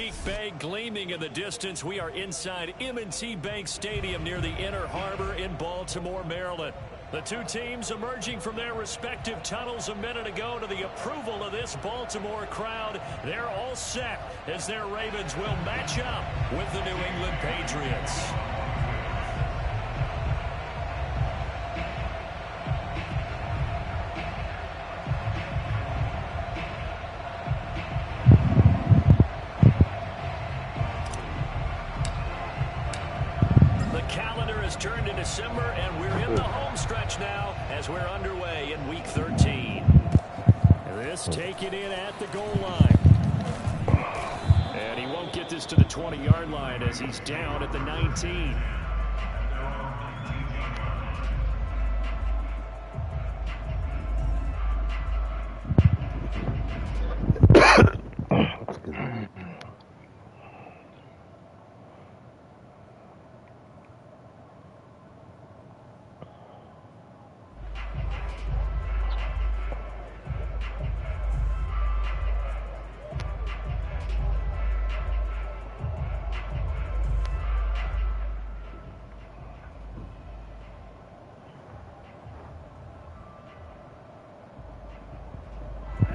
Chesapeake Bay gleaming in the distance. We are inside M&T Bank Stadium near the Inner Harbor in Baltimore, Maryland. The two teams emerging from their respective tunnels a minute ago to the approval of this Baltimore crowd. They're all set as their Ravens will match up with the New England Patriots. Turned to December, and we're in the home stretch now as we're underway in Week 13. This taken in at the goal line. And he won't get this to the 20-yard line as he's down at the 19.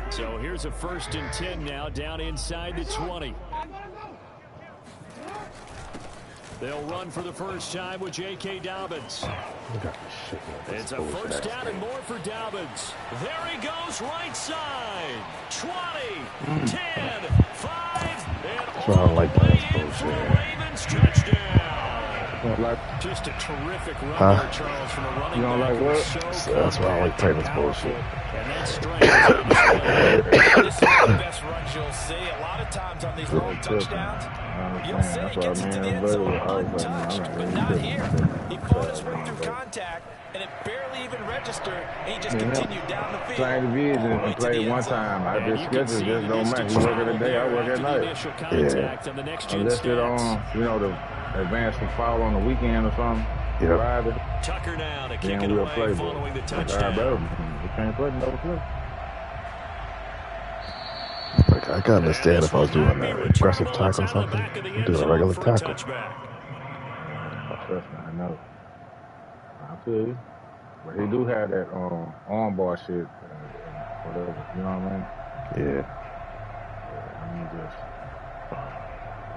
So here's a 1st and 10 now down inside the 20. They'll run for the first time with J.K. Dobbins. It's a 1st down and more for Dobbins. There he goes, right side. 20, 10, 5, and all the way in for the Ravens touchdown. Just a terrific run there, Charles, from a running back. That's why I like Ravens bullshit. And that strength is this is the best runs you'll see. A lot of times on these long touchdowns, you'll see he gets into the end zone untouched, but not here. He fought his way through contact, and it barely even registered, and he just continued down the field. Playing division and played one time. I just schedule just don't matter. You work at the day, I work at night. Yeah. Unless it on, you know, the advance and foul on the weekend or something. Yeah. Tucker now to kick it away following the touchdown. We can't play no play. Like, I can understand if I was doing an aggressive tackle or something. I'm doing a regular tackle. I know. I feel you. But he do have that arm bar shit, whatever. You know what I mean? Yeah. I mean, just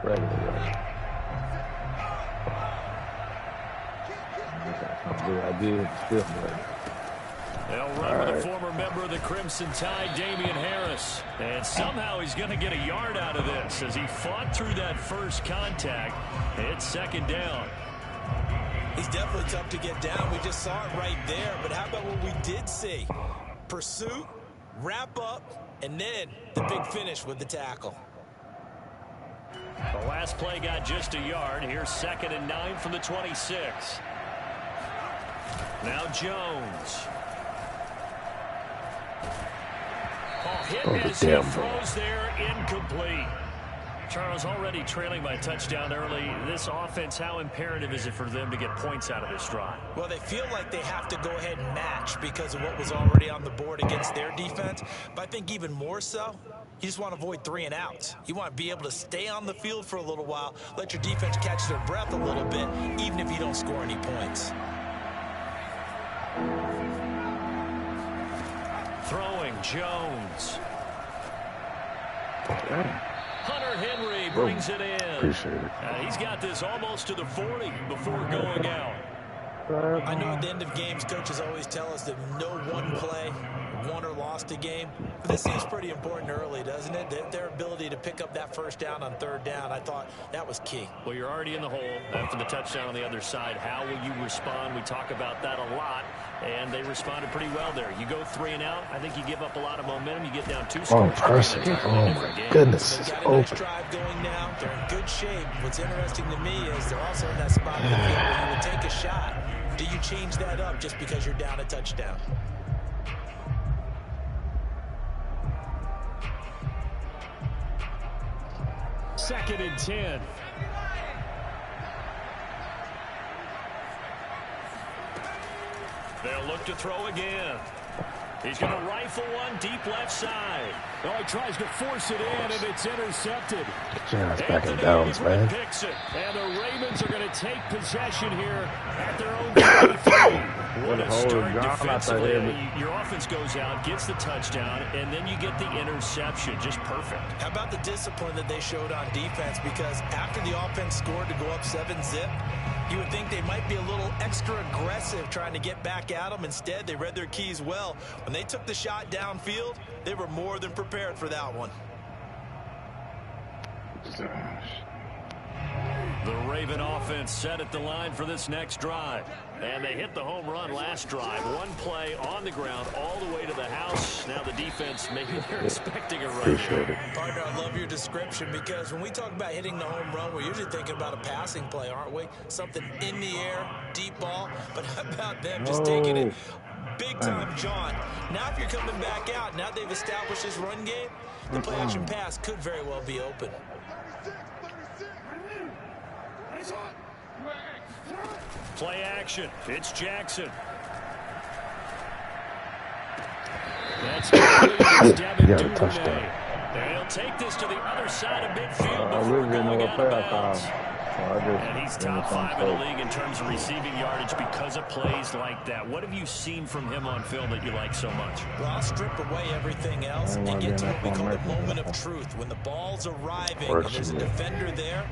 regular. I did stiff, They'll run with a former member of the Crimson Tide, Damian Harris. And somehow he's going to get a yard out of this as he fought through that first contact. It's 2nd down. He's definitely tough to get down. We just saw it right there. But how about what we did see? Pursuit, wrap up, and then the big finish with the tackle. The last play got just a yard. Here's 2nd and 9 from the 26. Now Jones. Hit as he throws there, incomplete. Charles, already trailing by touchdown early. This offense, how imperative is it for them to get points out of this drive? Well, they feel like they have to go ahead and match because of what was already on the board against their defense. But I think even more so, you just want to avoid 3 and outs. You want to be able to stay on the field for a little while, let your defense catch their breath a little bit, even if you don't score any points. Throwing Jones. Hunter Henry brings it in. Appreciate it. He's got this almost to the 40 before going out. I know at the end of games, coaches always tell us that no one play won or lost a game. But this seems pretty important early, doesn't it? Their ability to pick up that 1st down on 3rd down, I thought that was key. Well, you're already in the hole after the touchdown on the other side. How will you respond? We talk about that a lot, and they responded pretty well there. You go 3 and out, I think you give up a lot of momentum. You get down 2 scores. Oh, Percy. Oh, my goodness. It's open. Drive going now. They're in good shape. What's interesting to me is they're also in that spot in the field where you would take a shot. Do you change that up just because you're down a touchdown? Second and 10. They'll look to throw again. He's going to rifle one deep left side. Oh, he tries to force it in, and it's intercepted. That's back in downs, man. Picks it, and the Ravens are going to take possession here at their own 33. What a start defensively. Your offense goes out, gets the touchdown, and then you get the interception. Just perfect. How about the discipline that they showed on defense? Because after the offense scored to go up 7-zip, you would think they might be a little extra aggressive trying to get back at them. Instead, they read their keys well. When they took the shot downfield, they were more than prepared for that one. The Raven offense set at the line for this next drive. And they hit the home run last drive. One play on the ground all the way to the house. Now the defense, maybe they're expecting a run. Appreciate it. Partner, I love your description because when we talk about hitting the home run, we're usually thinking about a passing play, aren't we? Something in the air, deep ball. But how about them just taking it big time, John? Now if you're coming back out, now they've established this run game, the play action pass could very well be open. Play action. It's Jackson. That's he got a touchdown. And he'll take this to the other side of midfield before going out of bounds. And he's top 5 in the league in terms of receiving yardage because of plays like that. What have you seen from him on film that you like so much? Well, I'll strip away everything else and get to what we call the moment of truth. When the ball's arriving and there's a defender there,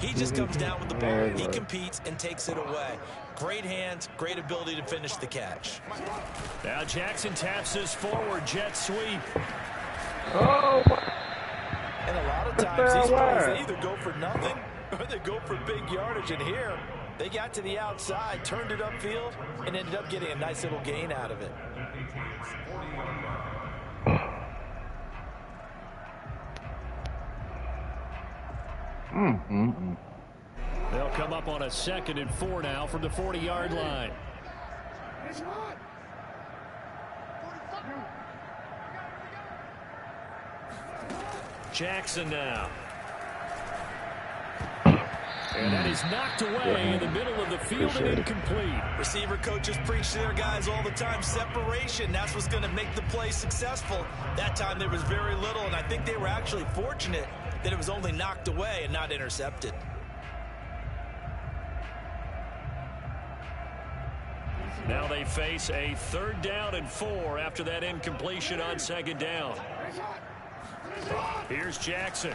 he just comes down with the ball. He competes and takes it away. Great hands, great ability to finish the catch. Now Jackson taps his forward jet sweep. Oh, And a lot of times these plays, they either go for nothing or they go for big yardage. And here, they got to the outside, turned it upfield, and ended up getting a nice little gain out of it. They'll come up on a 2nd and 4 now from the 40-yard line. Jackson now. And that is knocked away in the middle of the field and incomplete. Receiver coaches preach to their guys all the time. Separation, that's what's going to make the play successful. That time there was very little, and I think they were actually fortunate that it was only knocked away and not intercepted. Now they face a 3rd down and 4 after that incompletion on 2nd down. Here's Jackson.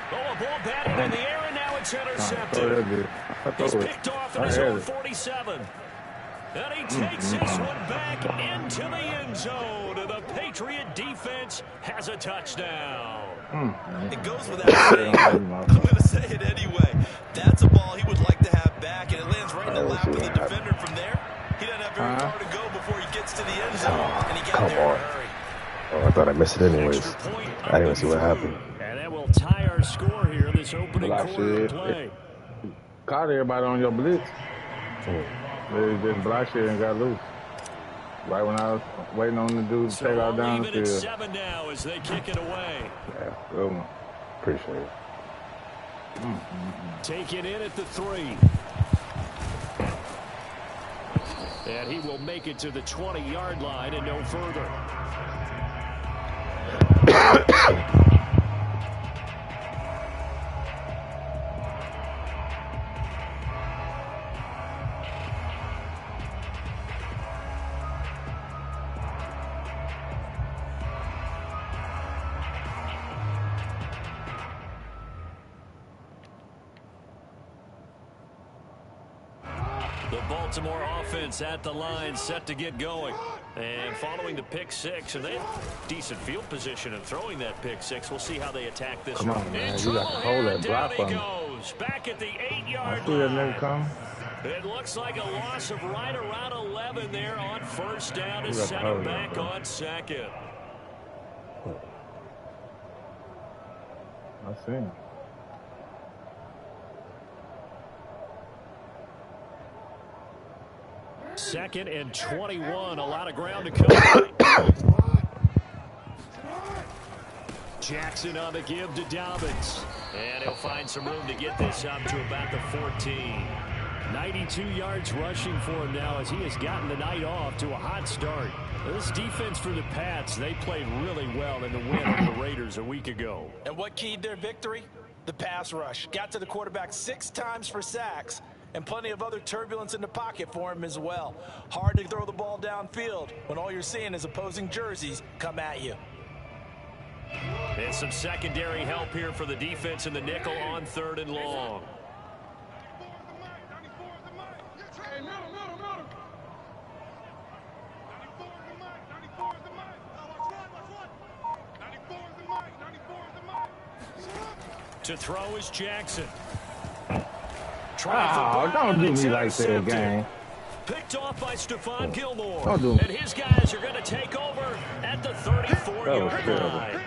Oh, a ball batted in the air, and now it's intercepted. He's picked off at his own 47. And he takes this one back into the end zone. And the Patriot defense has a touchdown. It goes without saying. I'm going to say it anyway. That's a ball he would like to have back, and it lands right in the lap of the defender from there. He doesn't have very far to go before he gets to the end zone, and he got there in a hurry. Oh, I thought I missed it anyways. I didn't even see what happened. And that will tie our score here in this opening quarter of play. Caught everybody on your blitz. They just blocked shit and got loose. Right when I was waiting on the dude to take out down the field. 7 now as they kick it away. Yeah, good one. Appreciate it. Take it in at the 3. And he will make it to the 20-yard line and no further. The Baltimore offense at the line, set to get going. And following the pick 6, and they have decent field position in throwing that pick 6. We'll see how they attack this one. Come on, man. You got to hold that block Down on he him. goes. Back at the 8-yard See that line. nigga come? It looks like a loss of right around 11 there on 1st down to You got to center hold back that, on 2nd. I see him. Second and 21. A lot of ground to cover. Jackson on the give to Dobbins. And he'll find some room to get this up to about the 14. 92 yards rushing for him now as he has gotten the night off to a hot start. This defense for the Pats, they played really well in the win over the Raiders a week ago. And what keyed their victory? The pass rush. Got to the quarterback 6 times for sacks, and plenty of other turbulence in the pocket for him as well. Hard to throw the ball downfield when all you're seeing is opposing jerseys come at you. And some secondary help here for the defense in the nickel on 3rd and long. To throw is Jackson. Don't do me like that, gang. Picked off by Stephon Gilmore. And his guys are going to take over at the 34-yard line.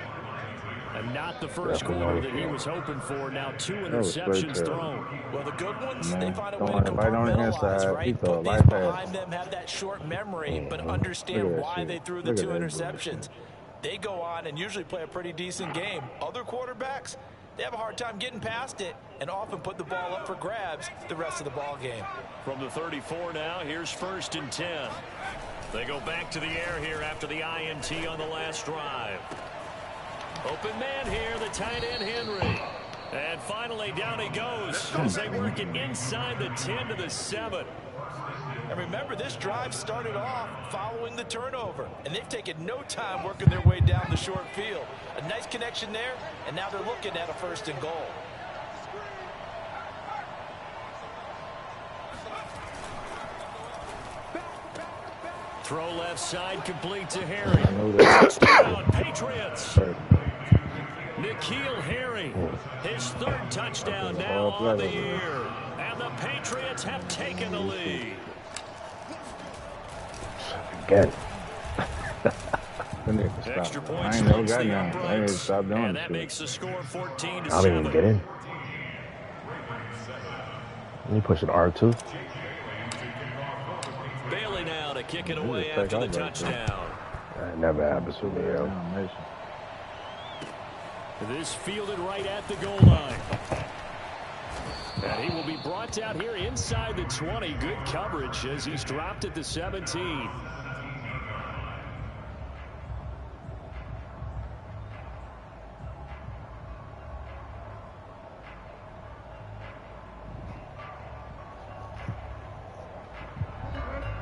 And not the first quarter that he was hoping for. Now 2 interceptions thrown. Well, the good ones, they find a way to compartmentalize, right? Put these behind them, have that short memory, but understand why they threw the 2 interceptions. They go on and usually play a pretty decent game. Other quarterbacks, they have a hard time getting past it and often put the ball up for grabs the rest of the ball game. From the 34 now, here's 1st and 10. They go back to the air here after the INT on the last drive. Open man here, the tight end Henry. And finally down he goes as they work it inside the 10 to the 7. And remember, this drive started off following the turnover, and they've taken no time working their way down the short field. A nice connection there, and now they're looking at a 1st and goal. Throw left side, complete to Harry. Touchdown, Patriots. N'Keal Harry, his 3rd touchdown now on the year. And the Patriots have taken the lead. Again. Extra point I ain't never strikes got the none. uprights. Stop doing And that shit. makes the score 14 to 7. I don't even get in. You push an R2. Bailey now to kick it away after the touchdown. That never happens for me, yo. This fielded right at the goal line. And he will be brought down here inside the 20. Good coverage as he's dropped at the 17.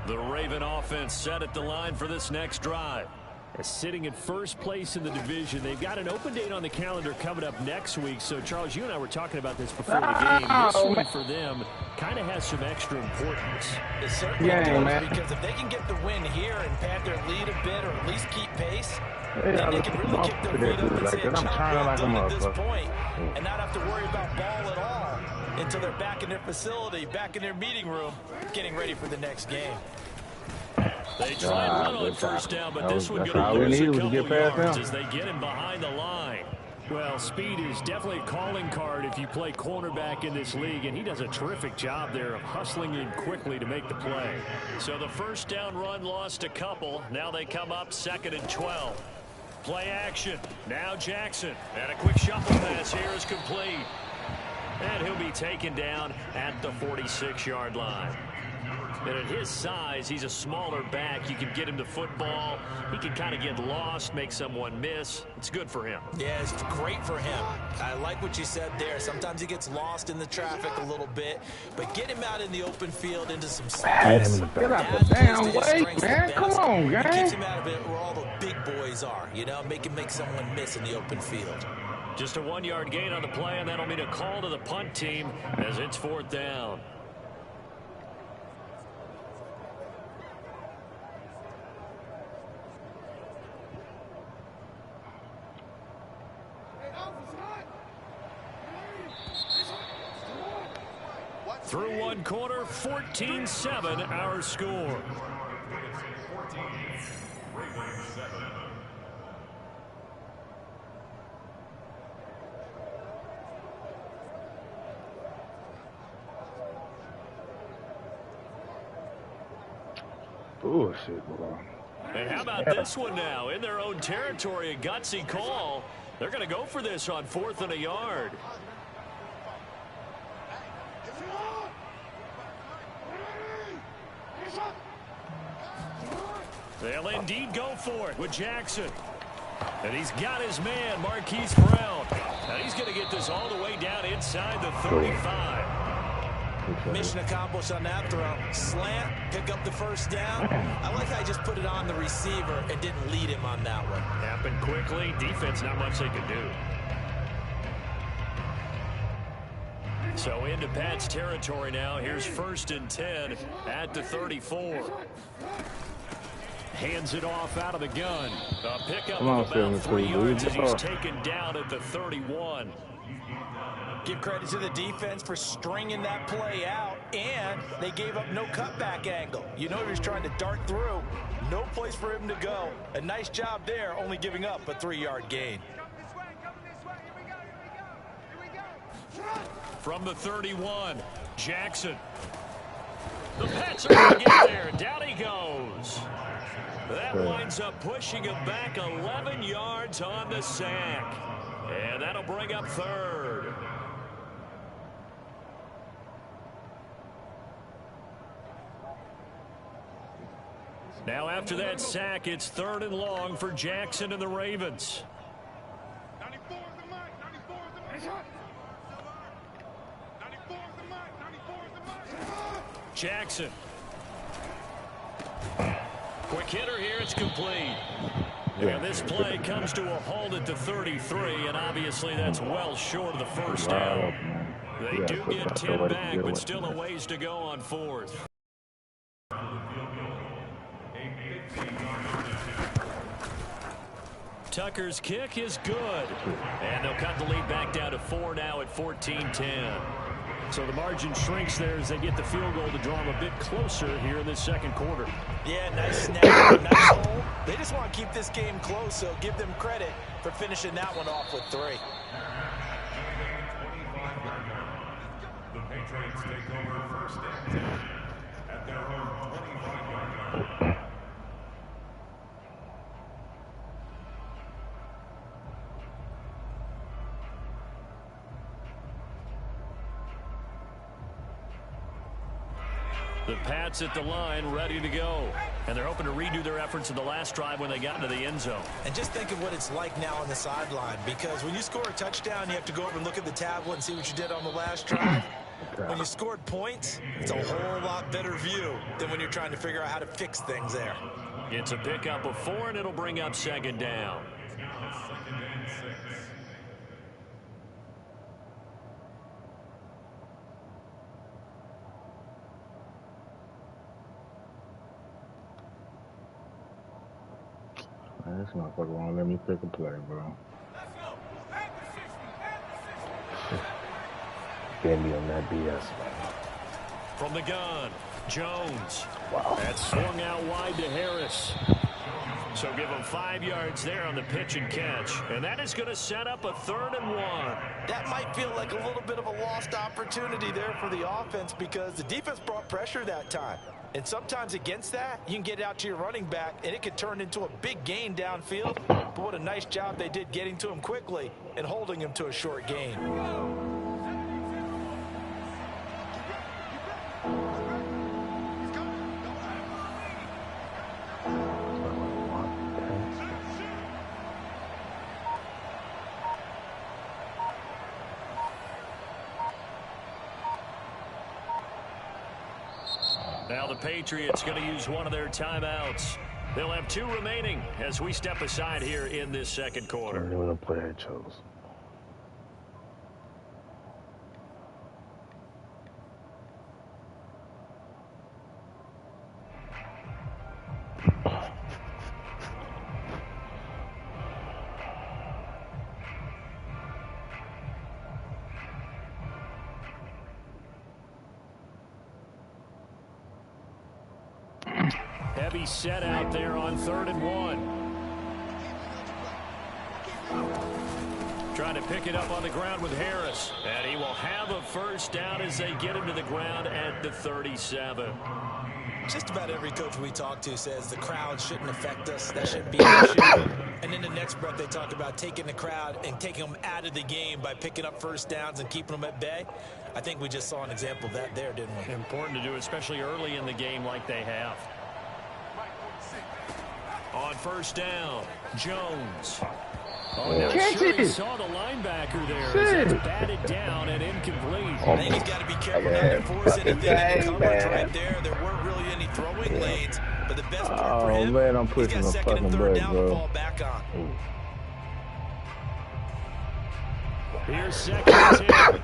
The Raven offense set at the line for this next drive. Sitting in 1st place in the division. They've got an open date on the calendar coming up next week. So, Charles, you and I were talking about this before the game. This week for them kind of has some extra importance. It certainly does, because if they can get the win here and pad their lead a bit or at least keep pace, then they can really kick their feet up and say, "I'm done at this point," and not have to worry about ball at all until they're back in their facility, back in their meeting room, getting ready for the next game. They try and run on 1st down, but this one going to lose a couple yards as they get him behind the line. Well, speed is definitely a calling card if you play cornerback in this league, and he does a terrific job there of hustling in quickly to make the play. So the 1st down run lost a couple. Now they come up 2nd and 12. Play action. Now Jackson. And a quick shuffle pass here is complete. And he'll be taken down at the 46-yard line. And at his size, he's a smaller back. You can get him the football. He can kind of get lost, make someone miss. It's good for him. Yeah, it's great for him. I like what you said there. Sometimes he gets lost in the traffic a little bit, but get him out in the open field into some space. Get out the damn way, man. Come on, guys. Keeps him out of it where all the big boys are, you know, make someone miss in the open field. Just a 1-yard gain on the play, and that'll mean a call to the punt team as it's 4th down. Through one quarter, 14-7 our score. Bullshit, bro. And how about this one now? In their own territory, a gutsy call. They're going to go for this on 4th and a yard. They'll indeed go for it with Jackson. And he's got his man, Marquise Brown. And he's going to get this all the way down inside the 35. Mission accomplished on that throw. Slant, pick up the first down. I like how he just put it on the receiver and didn't lead him on that one. Happened quickly. Defense, not much they could do. So into Pat's territory now. Here's 1st and 10 at the 34. Hands it off out of the gun. A pickup of about 3 yards as he's taken down at the 31. Give credit to the defense for stringing that play out, and they gave up no cutback angle. You know he was trying to dart through. No place for him to go. A nice job there, only giving up a 3-yard gain. From the 31, Jackson. The Pats are going to get there. Down he goes. That winds up pushing him back 11 yards on the sack. And that'll bring up 3rd. Now after that sack, it's 3rd and long for Jackson and the Ravens. Jackson. Quick hitter here, it's complete. And this play comes to a halt at the 33, and obviously that's well short of the first down. They do get 10 back, but still a ways to go on 4th. Tucker's kick is good. And they'll cut the lead back down to 4 now at 14-10. So the margin shrinks there as they get the field goal to draw them a bit closer here in this 2nd quarter. Yeah, nice snap, nice hole. They just want to keep this game close, so give them credit for finishing that one off with 3. The Patriots take over 1st and 10 at their own 25-yard line. The Pats at the line, ready to go. And they're hoping to redo their efforts in the last drive when they got into the end zone. And just think of what it's like now on the sideline, because when you score a touchdown, you have to go over and look at the tablet and see what you did on the last drive. When you scored points, it's a whole lot better view than when you're trying to figure out how to fix things there. It's a pickup of 4, and it'll bring up 2nd down. This motherfucker won't let me pick a play, bro. Get me on that BS, man. From the gun, Jones. Wow. That's swung out wide to Harris. So give him 5 yards there on the pitch and catch. And that is going to set up a 3rd and 1. That might feel like a little bit of a lost opportunity there for the offense because the defense brought pressure that time. And sometimes against that, you can get out to your running back, and it could turn into a big gain downfield. But what a nice job they did getting to him quickly and holding him to a short gain. Now the Patriots going to use one of their timeouts. They'll have 2 remaining as we step aside here in this 2nd quarter. I don't know what play I chose. Heavy set out there on 3rd and 1. Trying to pick it up on the ground with Harris. And he will have a 1st down as they get him to the ground at the 37. Just about every coach we talk to says the crowd shouldn't affect us. That shouldn't be an issue. And in the next breath, they talk about taking the crowd and taking them out of the game by picking up 1st downs and keeping them at bay. I think we just saw an example of that there, didn't we? Important to do, especially early in the game like they have. On first down, Jones. Oh, not sure he saw the linebacker there. It's batted down and incomplete. I think he's got to be careful not to force anything in the coverage right there. There weren't really any throwing lanes, but the best part for him, man, I'm he's pushing got the second and fucking third button, down bro. to fall back on. Here's second and 10.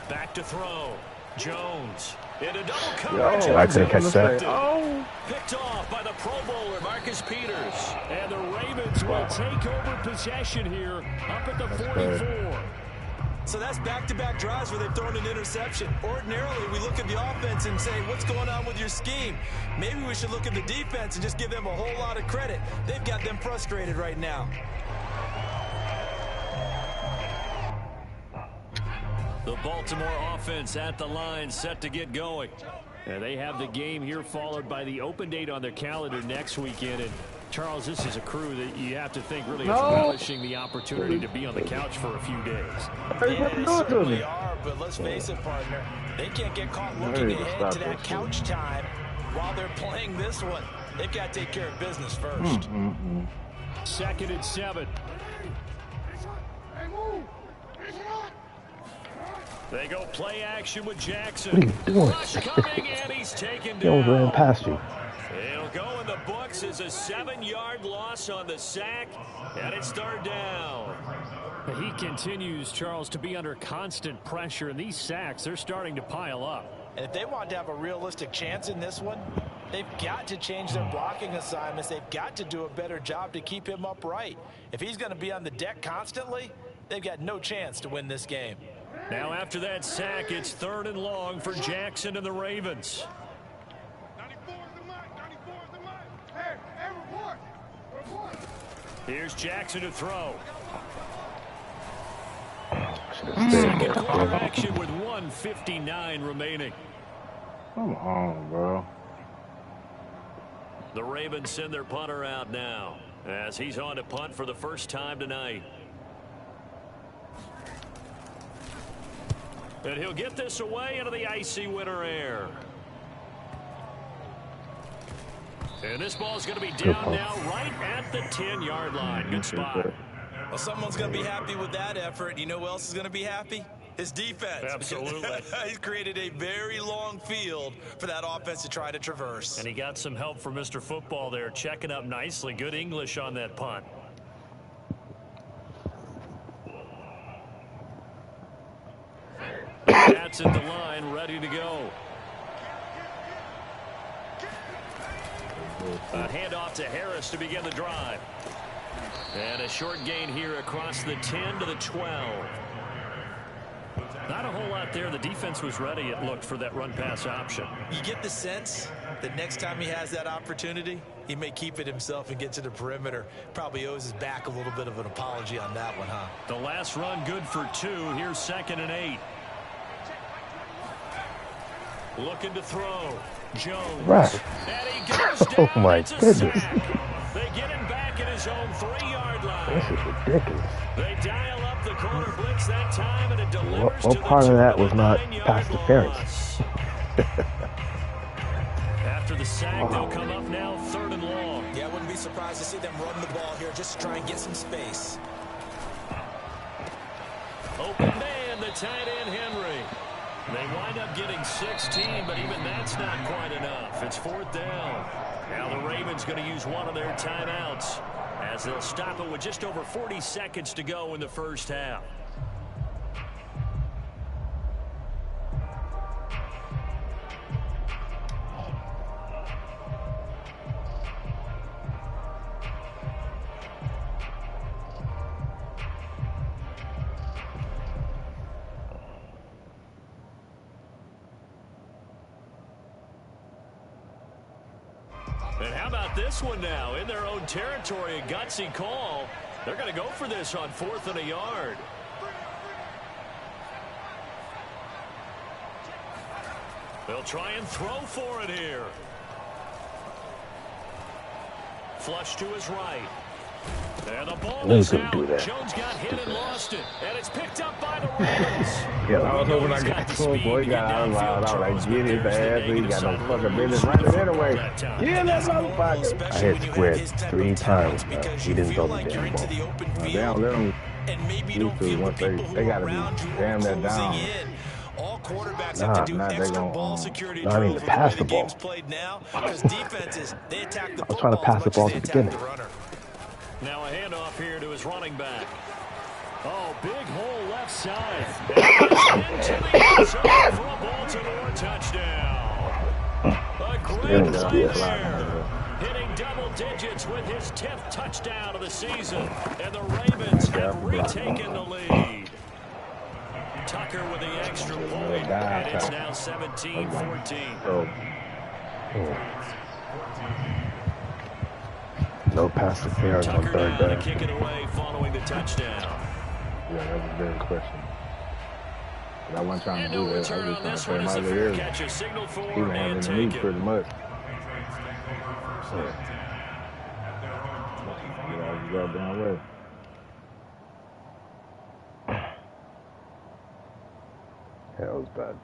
Back to throw. Jones. Into double coverage. I couldn't catch that. Oh. Picked off by the Pro Bowler, Marcus Peters. And the Ravens will take over possession here up at the 44. So that's back-to-back drives where they've thrown an interception. Ordinarily, we look at the offense and say, what's going on with your scheme? Maybe we should look at the defense and just give them a whole lot of credit. They've got them frustrated right now. The Baltimore offense at the line, set to get going. And they have the game here followed by the open date on their calendar next weekend. And Charles, this is a crew that you have to think really is relishing the opportunity to be on the couch for a few days. Yeah, they certainly are, but let's face it, partner. They can't get caught looking ahead to that couch time while they're playing this one. They've got to take care of business first. Second and 7. They go play action with Jackson. What are you doing? Rush coming, and he's taken He almost ran down. past you. It'll go in the books as a 7-yard loss on the sack, and it's third down. He continues, Charles, to be under constant pressure, and these sacks, they're starting to pile up. And if they want to have a realistic chance in this one, they've got to change their blocking assignments. They've got to do a better job to keep him upright. If he's going to be on the deck constantly, they've got no chance to win this game. Now after that sack, it's third and long for Jackson and the Ravens. Here's Jackson to throw. Second quarter action with 1:59 remaining. Come on, bro. The Ravens send their punter out now as he's on to punt for the first time tonight. And he'll get this away into the icy winter air. And this ball's going to be down now right at the 10-yard line. Good spot. Well, someone's going to be happy with that effort. You know who else is going to be happy? His defense. Absolutely. He's created a very long field for that offense to try to traverse. And he got some help from Mr. Football there, checking up nicely. Good English on that punt. That's at the line, ready to go. A handoff to Harris to begin the drive. And a short gain here across the 10 to the 12. Not a whole lot there. The defense was ready, it looked, for that run-pass option. You get the sense that next time he has that opportunity, he may keep it himself and get to the perimeter. Probably owes his back a little bit of an apology on that one, huh? The last run good for 2. Here's 2nd and 8. Looking to throw. Jones. Right. And he goes down. Oh my It's a goodness. sack. They get him back at his own 3-yard line. This is ridiculous. They dial up the corner blitz that time, and it delivers What to part the of that was not 9-yard pass interference? loss. After the sack, they'll come up now 3rd and long. Yeah, I wouldn't be surprised to see them run the ball here just to try and get some space. Open man, the tight end, Henry. They wind up getting 16, but even that's not quite enough. It's 4th down. Now the Ravens going to use one of their timeouts as they'll stop it with just over 40 seconds to go in the first half. And how about this one now? In their own territory, a gutsy call. They're going to go for this on 4th and a yard. They'll try and throw for it here. Flush to his right. And the ball Knew he is couldn't out. do that. Jones got hit and lost it. And it's picked up by the Ravens. Yeah, I was hoping I got to him, boy. He got out of line. I was like, get his ass. He got no fucking business running anyway. Yeah, that motherfucker. I hit square 3 times. He didn't throw the damn ball. They don't let him And maybe you do don't to feel the once people they who gotta are around be you damn that closing down. in. All quarterbacks Nah, have to do nah, they extra gon', ball security I need drills to with the pass way the the game's ball. played now. Because defenses, they attack the I was trying to football pass the as ball much at as the they attack beginning. the runner. Now a handoff here to his running back. Oh, big hole left side. Into the end zone for a Baltimore touchdown. A great play there. Hitting double digits with his 10th touchdown of the season. And the Ravens have retaken the lead. Tucker with the extra point. And it's now 17-14. No pass interference on Tucker 3rd down to down. kick it away following the touchdown. Yeah, that was a very question. But I wasn't trying And to do no that. I return was on just this trying one to as play the my fair little catch is signaled for He was and handling me taken. pretty much. Patriots may take over first and 10 at their own 25. Yeah, I was goddamn way. Yeah, it was bad.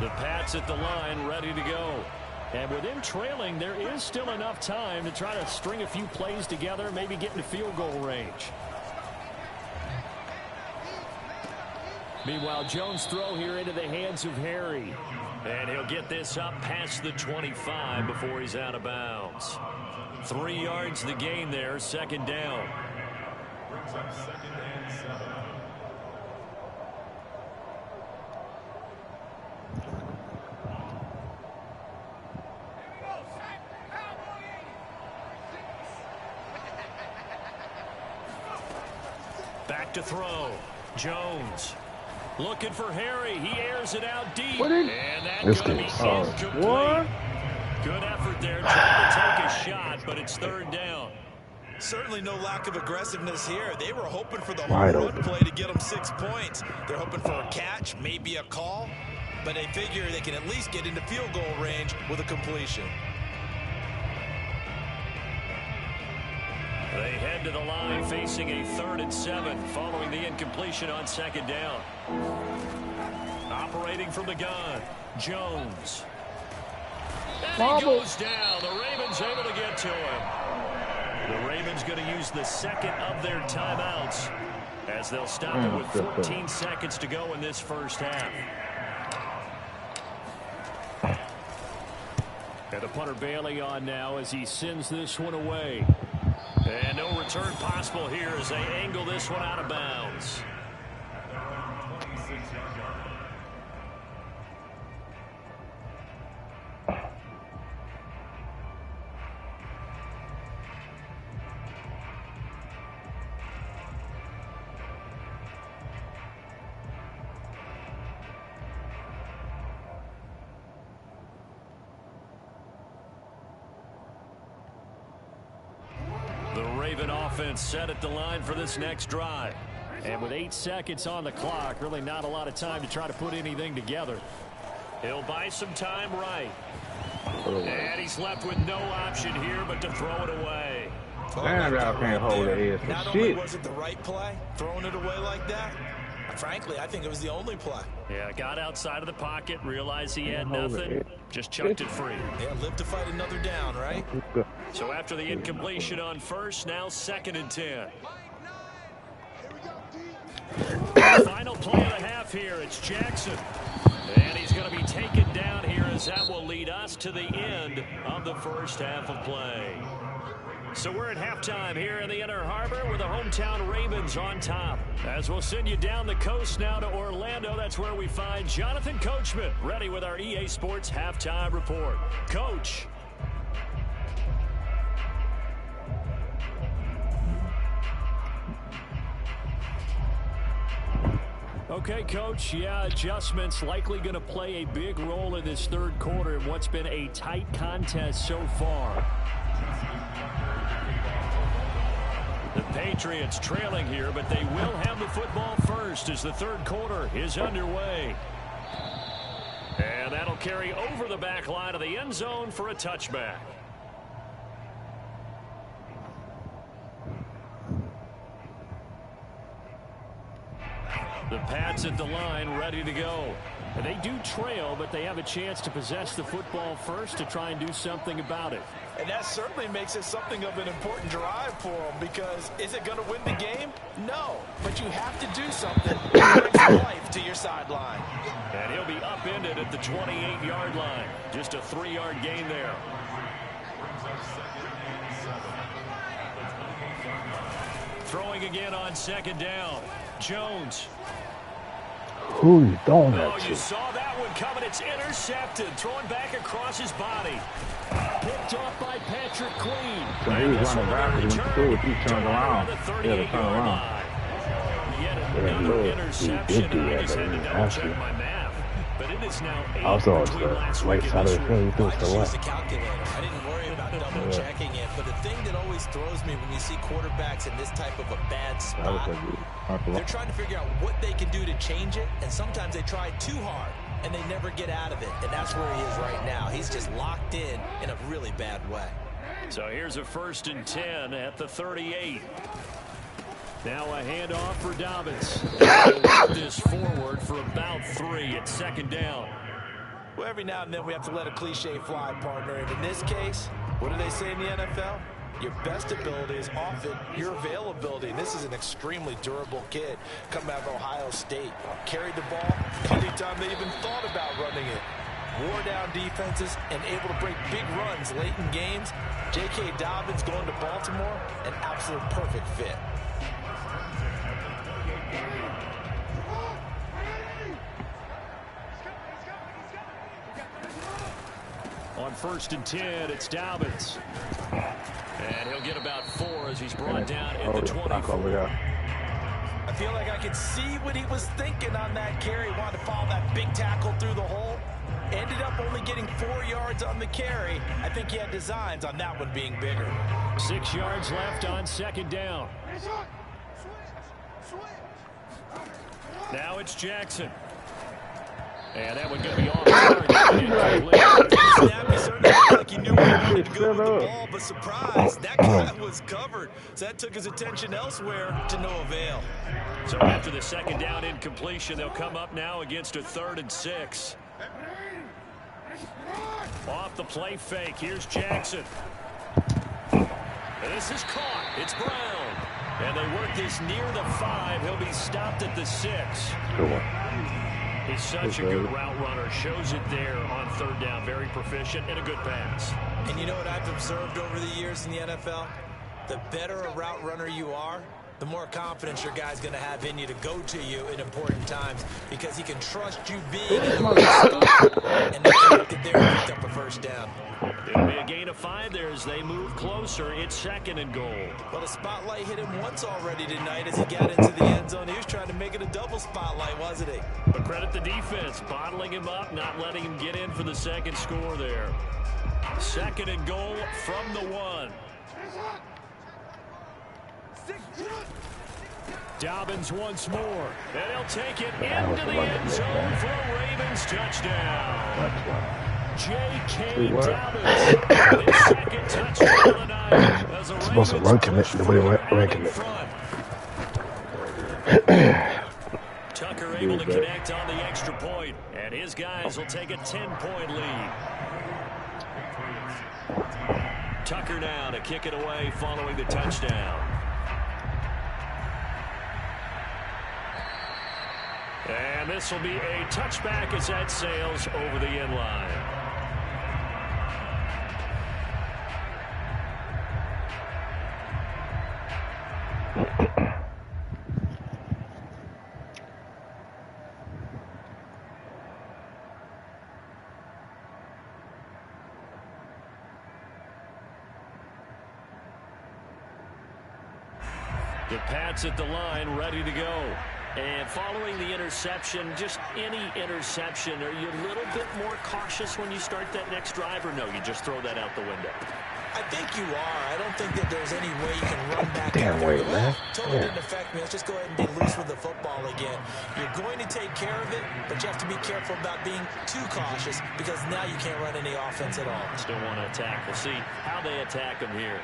The Pats at the line, ready to go. And with them trailing, there is still enough time to try to string a few plays together, maybe get into field goal range. Meanwhile, Jones' throw here into the hands of Harry. And he'll get this up past the 25 before he's out of bounds. 3 yards the gain there, 2nd down. Brings up 2nd and 7. Back to throw. Jones. Looking for Harry. He airs it out deep. And that's going to be incomplete. What? Good effort there. Trying to take a shot, but it's 3rd down. Certainly no lack of aggressiveness here. They were hoping for the home Wide run open. play to get them 6 points. They're hoping for a catch, maybe a call, but they figure they can at least get into field goal range with a completion. They head to the line facing a 3rd and 7 following the incompletion on 2nd down. Operating from the gun, Jones. And he goes down. The Ravens able to get to him. The Ravens going to use the 2nd of their timeouts as they'll stop it with 14 seconds to go in this 1st half. And the punter Bailey on now as he sends this one away. And no return possible here as they angle this one out of bounds. At their own 26-yard line. Raven offense set at the line for this next drive. And with 8 seconds on the clock, really not a lot of time to try to put anything together. He'll buy some time right. And he's left with no option here but to throw it away. Damn, y'all can't hold their heads for Not shit. only was it the right play, throwing it away like that, frankly, I think it was the only play. Yeah, got outside of the pocket, realized he had nothing, just chucked it free. Yeah, live to fight another down, right? So after the incompletion on 1st, now 2nd and 10. Final play of the half here. It's Jackson. And he's going to be taken down here as that will lead us to the end of the 1st half of play. So we're at halftime here in the Inner Harbor with the hometown Ravens on top. As we'll send you down the coast now to Orlando, that's where we find Jonathan Coachman ready with our EA Sports halftime report. Coach. Okay, Coach, yeah, adjustments likely going to play a big role in this 3rd quarter in what's been a tight contest so far. The Patriots trailing here, but they will have the football first as the 3rd quarter is underway. And that'll carry over the back line of the end zone for a touchback. The Pats at the line, ready to go. And they do trail, but they have a chance to possess the football first to try and do something about it. And that certainly makes it something of an important drive for them, because is it going to win the game? No, but you have to do something that brings life to your sideline. And he'll be upended at the 28-yard line. Just a 3-yard gain there. Throwing again on second down. Jones. Who you throwing that Oh, to? you saw that one coming. It's intercepted. Throwing back across his body. Picked off by Patrick Queen. So he was running backwards when he turned around. He had to turn around. Yet another interception. I just had to double check my math. But it is now 8 Also, it's between the last right week side and of this the week. field. He I thinks the just used left. the calculator. I didn't worry about double checking it. But the thing that always throws me when you see quarterbacks in this type of a bad spot, they're trying to figure out what they can do to change it. And sometimes they try too hard, and they never get out of it. And that's where he is right now. He's just locked in a really bad way. So here's a 1st and 10 at the 38. Now a handoff for Dobbins. This forward for about 3 at 2nd down. Well, every now and then we have to let a cliche fly, partner. And in this case, what do they say in the NFL? Your best ability is often your availability. And this is an extremely durable kid coming out of Ohio State. Carried the ball anytime they even thought about running it. Wore down defenses and able to break big runs late in games. J.K. Dobbins going to Baltimore, an absolute perfect fit. On 1st and 10, it's Dobbins. And he'll get about 4 as he's brought down at the 24. I feel like I could see what he was thinking on that carry. Wanted to follow that big tackle through the hole. Ended up only getting 4 yards on the carry. I think he had designs on that one being bigger. 6 yards left on 2nd down. Now it's Jackson. And that one going to be off target. Snap, he certainly looked like he knew where he wanted to go with the ball, but surprise, that guy was covered. So that took his attention elsewhere to no avail. So after the 2nd down incompletion, they'll come up now against a 3rd and 6. Off the play fake, here's Jackson. And this is caught. It's Brown. And they work this near the 5. He'll be stopped at the 6. Good one. He's such a good route runner. Shows it there on 3rd down. Very proficient and a good pass. And you know what I've observed over the years in the NFL? The better a route runner you are, the more confidence your guy's going to have in you to go to you in important times, because he can trust you being in the right spot, and they connected there and picked up a 1st down. It'll be a gain of 5 there as they move closer. It's 2nd and goal. Well, the spotlight hit him once already tonight as he got into the end zone. He was trying to make it a double spotlight, wasn't he? But credit the defense, bottling him up, not letting him get in for the 2nd score there. 2nd and goal from the 1. Dobbins once more, and he'll take it into the end zone for a Ravens touchdown. J.K. Dobbins, his 2nd touchdown of the night. As the Supposed to run commit, nobody ran commit. Tucker able to connect on the extra point, and his guys will take a 10-point lead. Tucker now to kick it away following the touchdown. And this will be a touchback as that sails over the end line. The Pats at the line, ready to go. And following the interception, just any interception, are you a little bit more cautious when you start that next drive, or no, you just throw that out the window? I think you are. I don't think that there's any way you can run back Damn out there. way, man. Totally didn't affect me. Let's just go ahead and be loose with the football again. You're going to take care of it, but you have to be careful about being too cautious because now you can't run any offense at all. Still want to attack. We'll see how they attack him here.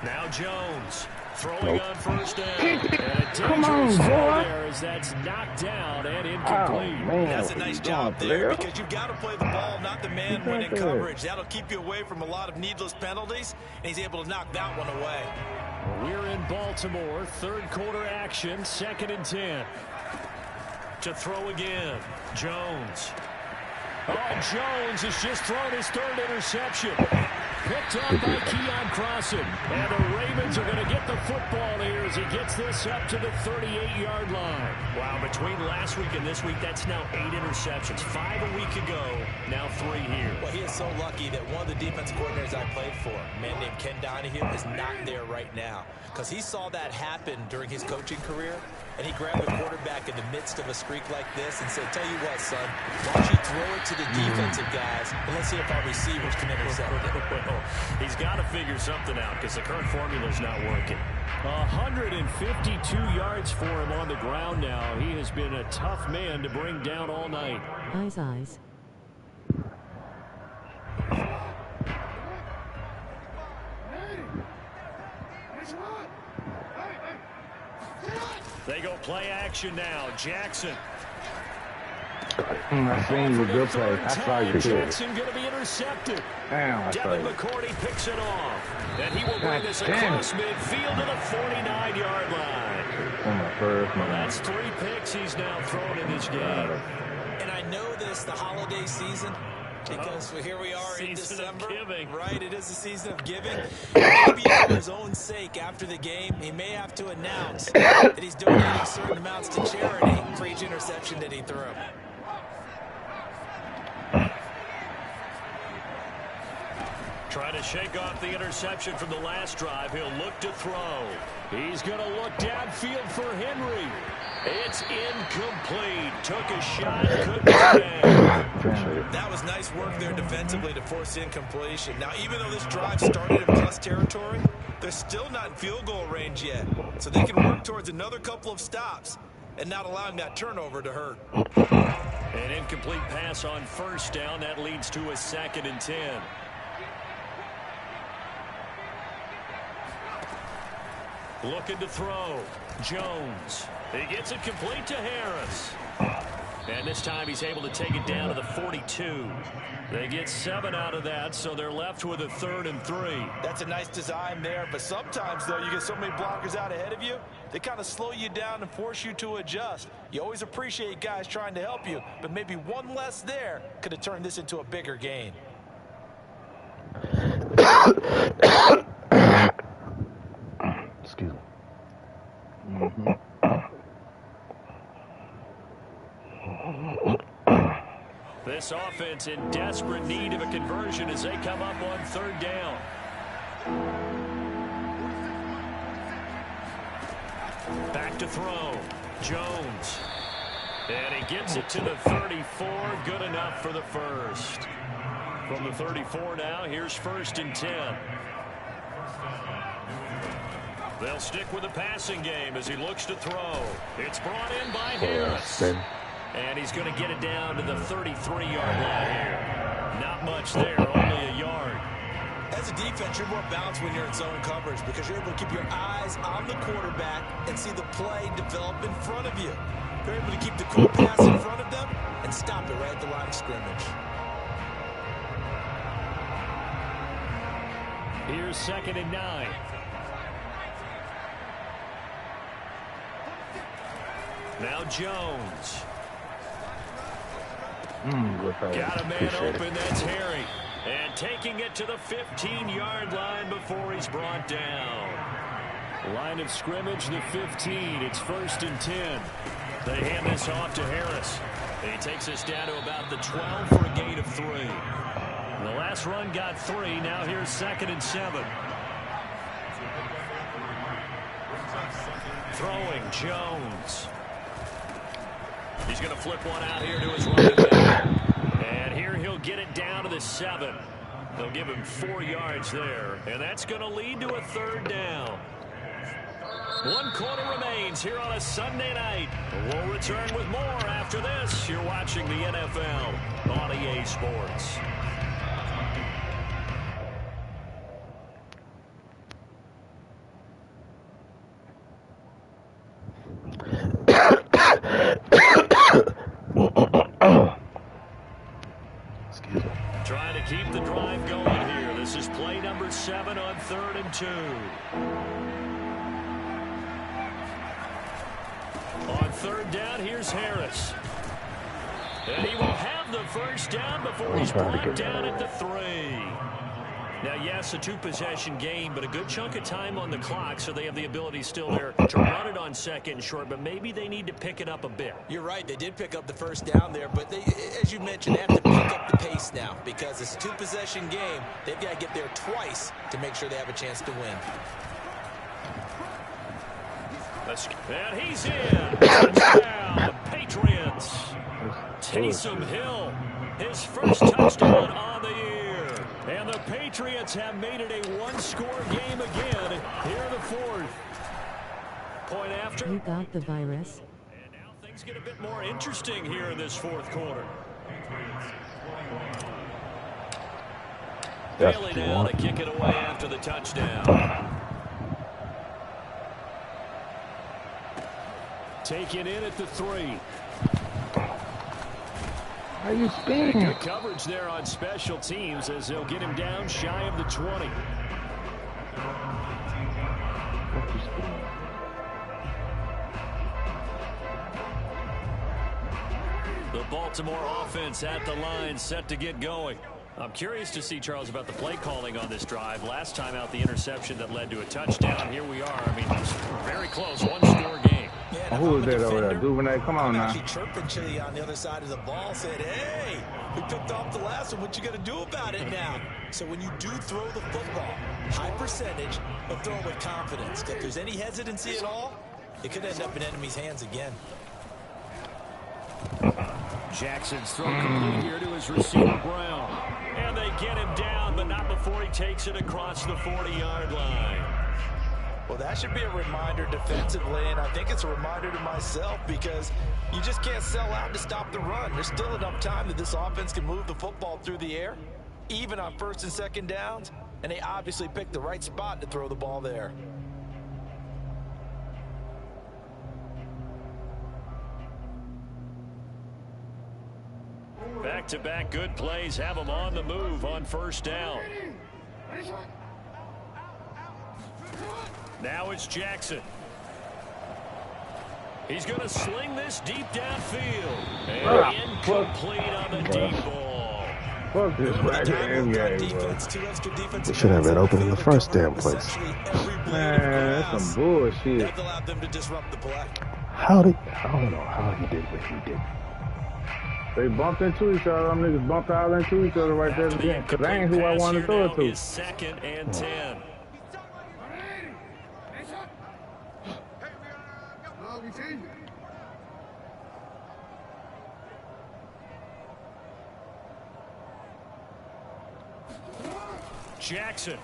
Now Jones throwing on first down. And a dangerous throw there as that's knocked down and incomplete. Oh, That's a nice job there because you've got to play the ball, not the man when in coverage. That'll keep you away from a lot of needless penalties, and he's able to knock that one away. We're in Baltimore. Third quarter action. 2nd and 10. To throw again. Jones. Oh, Jones has just thrown his 3rd interception. Picked up by Keon Crossan. And the Ravens are going to get the football here as he gets this up to the 38-yard line. Wow, between last week and this week, that's now 8 interceptions. 5 a week ago, now 3 here. Well, he is so lucky that one of the defensive coordinators I played for, a man named Ken Donahue, is not there right now. Because he saw that happen during his coaching career, and he grabbed the quarterback in the midst of a streak like this and said, tell you what, son, why don't you throw it to the defensive guys, and let's see if our receivers can intercept it. He's got to figure something out because the current formula's not working. 152 yards for him on the ground now. He has been a tough man to bring down all night. Eyes. They go play action now. Jackson. I seen you good play. I saw you too. Jackson going to be intercepted. Damn, I saw Devin you. McCourty picks it off. And he will bring this across midfield to the 49-yard line. On my first Well, man. that's 3 picks he's now thrown in this game. And I know this, the holiday season, because here we are in Season of December. giving. Right, it is the season of giving. Maybe for his own sake, after the game, he may have to announce that he's donating certain amounts to charity for each interception that he threw. Trying to shake off the interception from the last drive. He'll look to throw. He's going to look downfield for Henry. It's incomplete. Took a shot, couldn't get it. That was nice work there defensively to force the incompletion. Now, even though this drive started in plus territory, they're still not in field goal range yet. So they can work towards another couple of stops and not allowing that turnover to hurt. An incomplete pass on first down. That leads to a 2nd and 10. Looking to throw. Jones. He gets it complete to Harris. And this time he's able to take it down to the 42. They get 7 out of that, so they're left with a 3rd and 3. That's a nice design there, but sometimes, though, you get so many blockers out ahead of you, they kind of slow you down and force you to adjust. You always appreciate guys trying to help you, but maybe one less there could have turned this into a bigger gain. Excuse me. This offense in desperate need of a conversion as they come up on 3rd down. Back to throw. Jones. And he gets it to the 34. Good enough for the first. From the 34 now, here's 1st and 10. They'll stick with the passing game as he looks to throw. It's brought in by Harris. And he's going to get it down to the 33-yard line here. Not much there, only a yard. As a defense, you're more balanced when you're in zone coverage because you're able to keep your eyes on the quarterback and see the play develop in front of you. You're able to keep the quick pass in front of them and stop it right at the line of scrimmage. Here's 2nd and 9. Now Jones. Got a man open, that's Harry. And taking it to the 15-yard line before he's brought down. Line of scrimmage, the 15. It's 1st and 10. They hand this off to Harris. And he takes us down to about the 12 for a gain of 3. The last run got 3. Now here's 2nd and 7. Throwing, Jones. He's going to flip one out here to his running back. And here he'll get it down to the 7. They'll give him 4 yards there, and that's going to lead to a 3rd down. 1 quarter remains here on a Sunday night. We'll return with more after this. You're watching the NFL on EA Sports. Excuse me. Trying to keep the drive going here. This is play number 7 on 3rd and 2. On 3rd down, here's Harris. And he will have the 1st down before he's brought down at the 3. Now, yes, a 2-possession game, but a good chunk of time on the clock, so they have the ability still there to run it on 2nd and short, but maybe they need to pick it up a bit. You're right. They did pick up the 1st down there, but they, as you mentioned, they have to pick up the pace now because it's a 2-possession game. They've got to get there twice to make sure they have a chance to win. And he's in. Touchdown, the Patriots. Taysom Hill, his 1st touchdown on the year. And the Patriots have made it a 1-score game again here in the 4th. Point after. You got the virus. And now things get a bit more interesting here in this 4th quarter. Bailey now to kick it away after the touchdown. Taken in at the 3. How you spinning? Good coverage there on special teams as they'll get him down shy of the 20. The Baltimore offense at the line set to get going. I'm curious to see, Charles, about the play calling on this drive. Last time out, the interception that led to a touchdown. Here we are. I mean, it's very close, 1-score game. Yeah, who is that over there? Duvernay, come on now. Actually chirping Chili on the other side of the ball, said, hey, we picked off the last one. What you going to do about it now? So when you do throw the football, high percentage, but throw it with confidence. If there's any hesitancy at all, it could end up in enemy's hands again. Jackson's throw complete here to his receiver, Brown. And they get him down, but not before he takes it across the 40-yard line. Well, that should be a reminder defensively, and I think it's a reminder to myself because you just can't sell out to stop the run. There's still enough time that this offense can move the football through the air, even on 1st and 2nd downs, and they obviously picked the right spot to throw the ball there. Back-to-back good plays have them on the move on 1st down. Now it's Jackson. He's going to sling this deep downfield. And incomplete on the deep ball. Fuck this game, They should have been open in the 1st damn place. Man, that's some bullshit. That allowed them to disrupt the play. I don't know how he did what he did. They bumped into each other. Them niggas bumped out into each other right there again. Because that ain't who I wanted to throw it to. Is 2nd and 10. Jackson.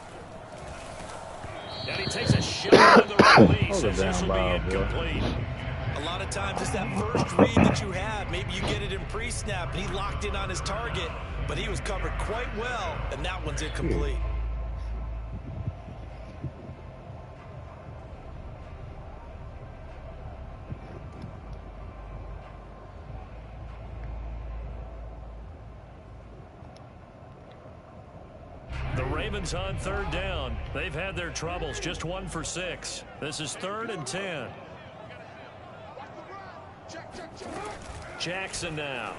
And he takes a shot on the release as this will be incomplete. A lot of times it's that first read that you have. Maybe you get it in pre-snap, and he locked in on his target, but he was covered quite well, and that one's incomplete. The Ravens on 3rd down. They've had their troubles, just 1 for 6. This is 3rd and 10. Jackson now.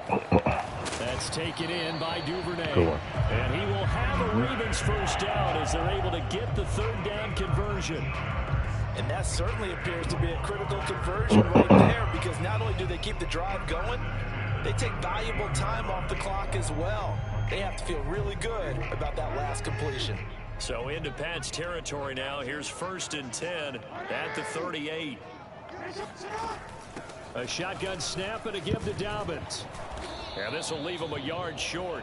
That's taken in by Duvernay. And he will have a Ravens 1st down as they're able to get the 3rd down conversion. And that certainly appears to be a critical conversion right there because not only do they keep the drive going, they take valuable time off the clock as well. They have to feel really good about that last completion. So into Pat's territory now. Here's 1st and 10 at the 38. A shotgun snap and a give to Dobbins. And this will leave him a yard short.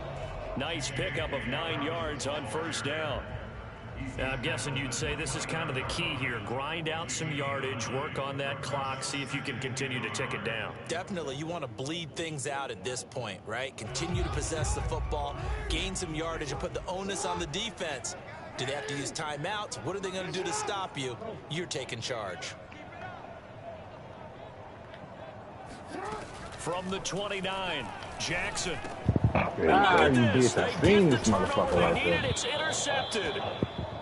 Nice pickup of 9 yards on first down. I'm guessing you'd say this is kind of the key here. Grind out some yardage, work on that clock, see if you can continue to tick it down. Definitely, you want to bleed things out at this point, right? Continue to possess the football, gain some yardage, and put the onus on the defense. Do they have to use timeouts? What are they going to do to stop you? You're taking charge. From the 29, Jackson. You did that. Seen this motherfucker right there. It's intercepted.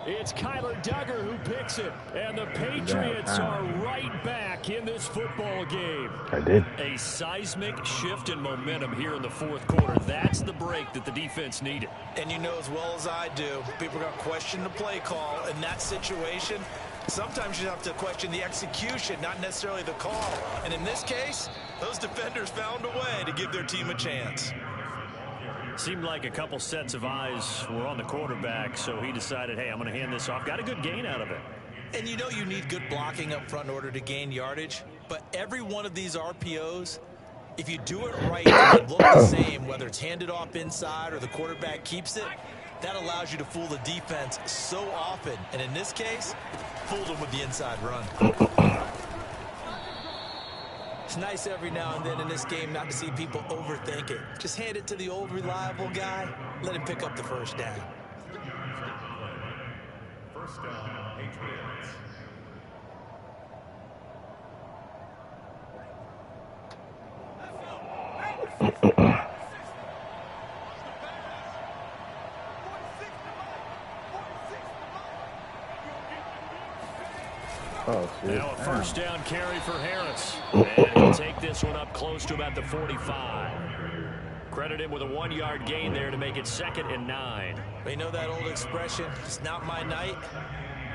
It's Kyler Duggar who picks it, and the Patriots are right back in this football game. I did. A seismic shift in momentum here in the fourth quarter. That's the break that the defense needed. And you know as well as I do, people are going to question the play call in that situation. Sometimes you have to question the execution, not necessarily the call. And in this case, those defenders found a way to give their team a chance. Seemed like a couple sets of eyes were on the quarterback, so he decided, hey, I'm going to hand this off. Got a good gain out of it. And you know you need good blocking up front in order to gain yardage, but every one of these RPOs, if you do it right, it look the same, whether it's handed off inside or the quarterback keeps it, that allows you to fool the defense so often. And in this case, fooled them with the inside run. It's nice every now and then in this game not to see people overthink it. Just hand it to the old reliable guy. Let him pick up the first down. First down, Patriots. Oh, shit. Now a first down carry for Harris. And he'll take this one up close to about the 45. Credit him with a 1-yard gain there to make it 2nd and 9. You know that old expression, it's not my night?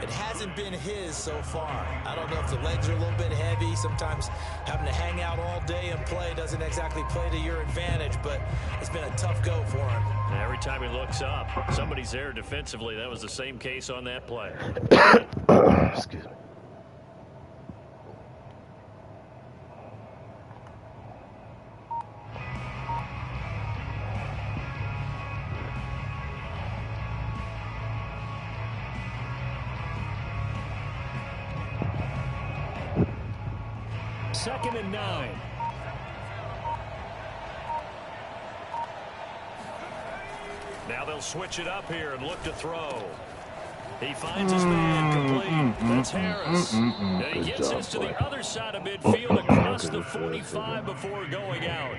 It hasn't been his so far. I don't know if the legs are a little bit heavy. Sometimes having to hang out all day and play doesn't exactly play to your advantage, but it's been a tough go for him. And every time he looks up, somebody's there defensively. That was the same case on that play. Excuse me. Second and 9. Now they'll switch it up here and look to throw. He finds his man complete. That's Harris. And he gets this to the other side of midfield across the 45 before going out.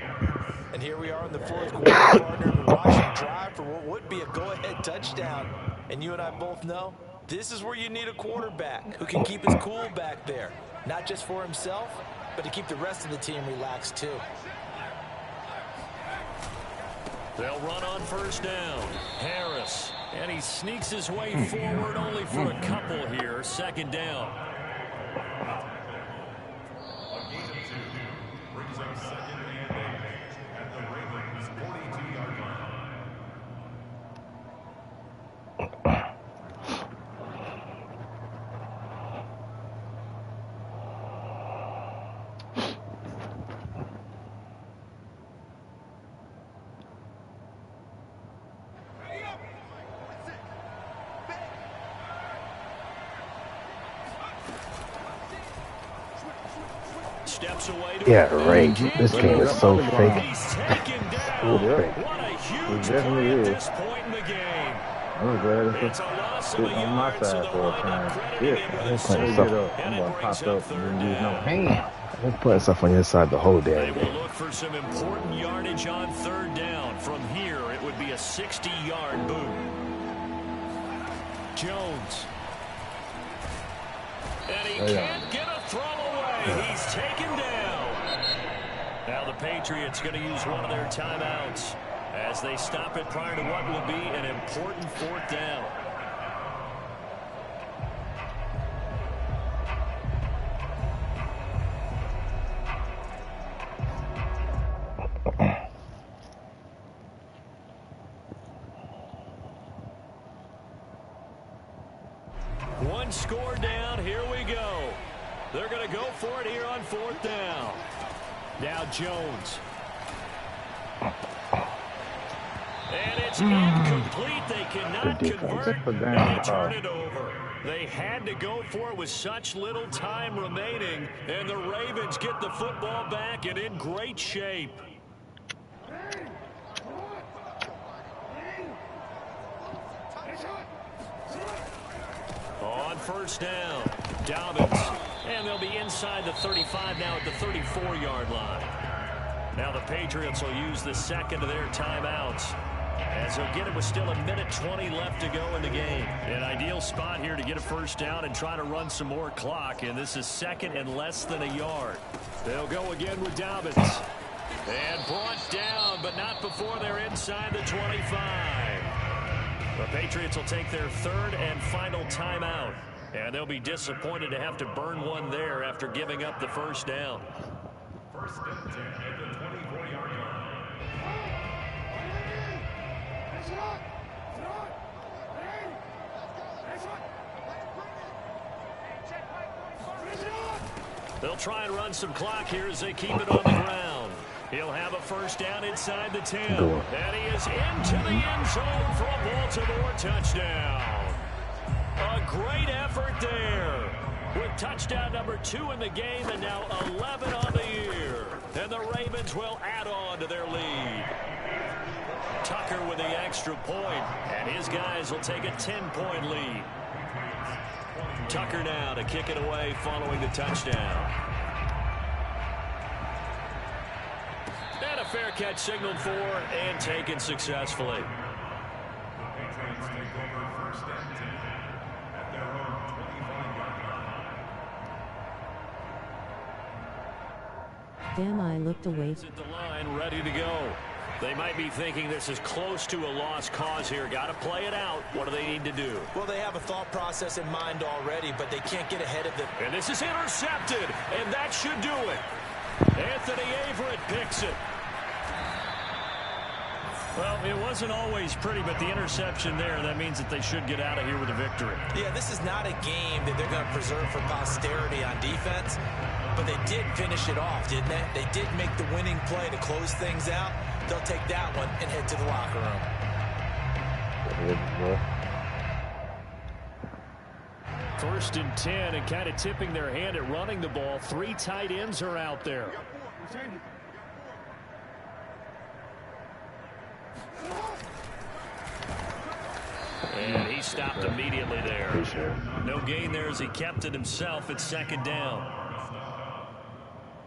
And here we are in the fourth quarter, partner, to watch him drive for what would be a go-ahead touchdown. And you and I both know this is where you need a quarterback who can keep his cool back there, not just for himself, but to keep the rest of the team relaxed too. They'll run on first down. Harris. And he sneaks his way forward only for a couple here. 2nd down. A gain of 2 brings up 2nd and 8 at the Ravens' 42-yard line. Steps away. Yeah, right. This game is so fake. He's taken down. What a huge play at this point in the game. I'm glad It's a loss of a on my yard, so side they'll for a wind time. up crediting him with a They're playing save. stuff. I'm And gonna it brings pop up up and 3rd use no down. hand. They're putting stuff on your side the whole They damn will game. look for some important yardage on 3rd down. From here, it would be a 60-yard boot. Jones. And he can't get a throw away. He's taken down. Now the Patriots going to use one of their timeouts as they stop it prior to what will be an important 4th down. One score down. Here we go. They're going to go for it here on 4th down. Now Jones. And it's incomplete. They cannot convert, and they turn it over. They had to go for it with such little time remaining, and the Ravens get the football back and in great shape. On first down, Dobbins, and they'll be inside the 35 now at the 34-yard line. Now the Patriots will use the second of their timeouts, as they'll get it with still 1:20 left to go in the game. An ideal spot here to get a first down and try to run some more clock, and this is second and less than a yard. They'll go again with Dobbins. And brought down, but not before they're inside the 25. The Patriots will take their third and final timeout, and they'll be disappointed to have to burn one there after giving up the first down. First and 10 at the 24-yard line. They'll try and run some clock here as they keep it on the ground. He'll have a first down inside the 10. And he is into the end zone for a Baltimore touchdown. A great effort there, with touchdown number 2 in the game and now 11 on the year. And the Ravens will add on to their lead. Tucker with the extra point, and his guys will take a 10-point lead. Tucker now to kick it away following the touchdown. And a fair catch signaled for and taken successfully. The Patriots take over first and 10 at their own 25-yard line. Damn, I looked away. At the line, ready to go. They might be thinking this is close to a lost cause here. Got to play it out. What do they need to do? Well, they have a thought process in mind already, but they can't get ahead of it. And this is intercepted, and that should do it. Anthony Averett picks it. Well, it wasn't always pretty, but the interception there, that means that they should get out of here with a victory. Yeah, this is not a game that they're going to preserve for posterity on defense, but they did finish it off, didn't they? They did make the winning play to close things out. They'll take that one and head to the locker room. First and 10, and kind of tipping their hand at running the ball. 3 tight ends are out there. And he stopped immediately there. No gain there as he kept it himself at second down.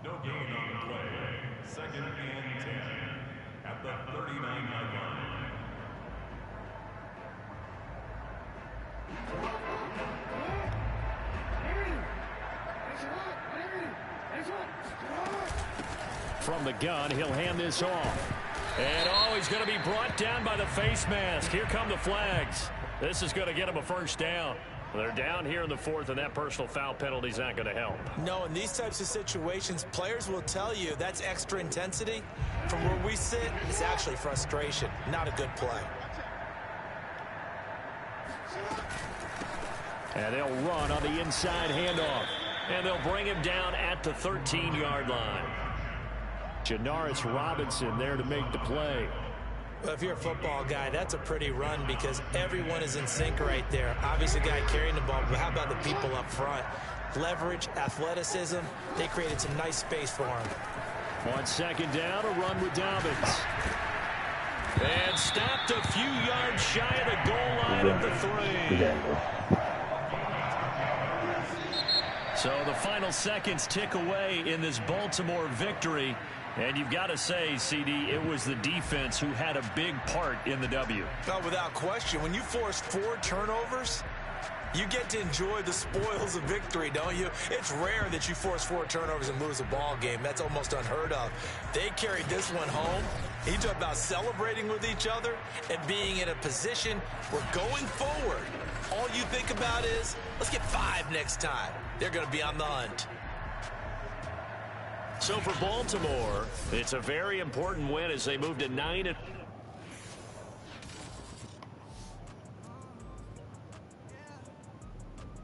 No gain on the play. Second and 10 at the 39-yard line. From the gun, he'll hand this off. And he's going to be brought down by the face mask. Here come the flags. This is going to get him a first down. They're down here in the 4th, and that personal foul penalty is not going to help. No, in these types of situations, players will tell you that's extra intensity. From where we sit, it's actually frustration, not a good play. And they'll run on the inside handoff. And they'll bring him down at the 13-yard line. Janaris Robinson there to make the play. Well, if you're a football guy, that's a pretty run because everyone is in sync right there. Obviously, the guy carrying the ball, but how about the people up front? Leverage, athleticism, they created some nice space for him. On second down, a run with Dobbins. And stopped a few yards shy of the goal line at the 3. So the final seconds tick away in this Baltimore victory. And you've got to say, CD, it was the defense who had a big part in the W. Oh, without question. When you force 4 turnovers, you get to enjoy the spoils of victory, don't you? It's rare that you force 4 turnovers and lose a ball game. That's almost unheard of. They carried this one home. You talk about celebrating with each other and being in a position where going forward, all you think about is, let's get 5 next time. They're going to be on the hunt. So for Baltimore, it's a very important win as they move to 9.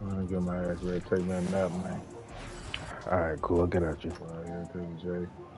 I'm gonna get my ass ready to take me a nap, man. All right, cool. I'll get at you. Well, yeah, take it, Jay.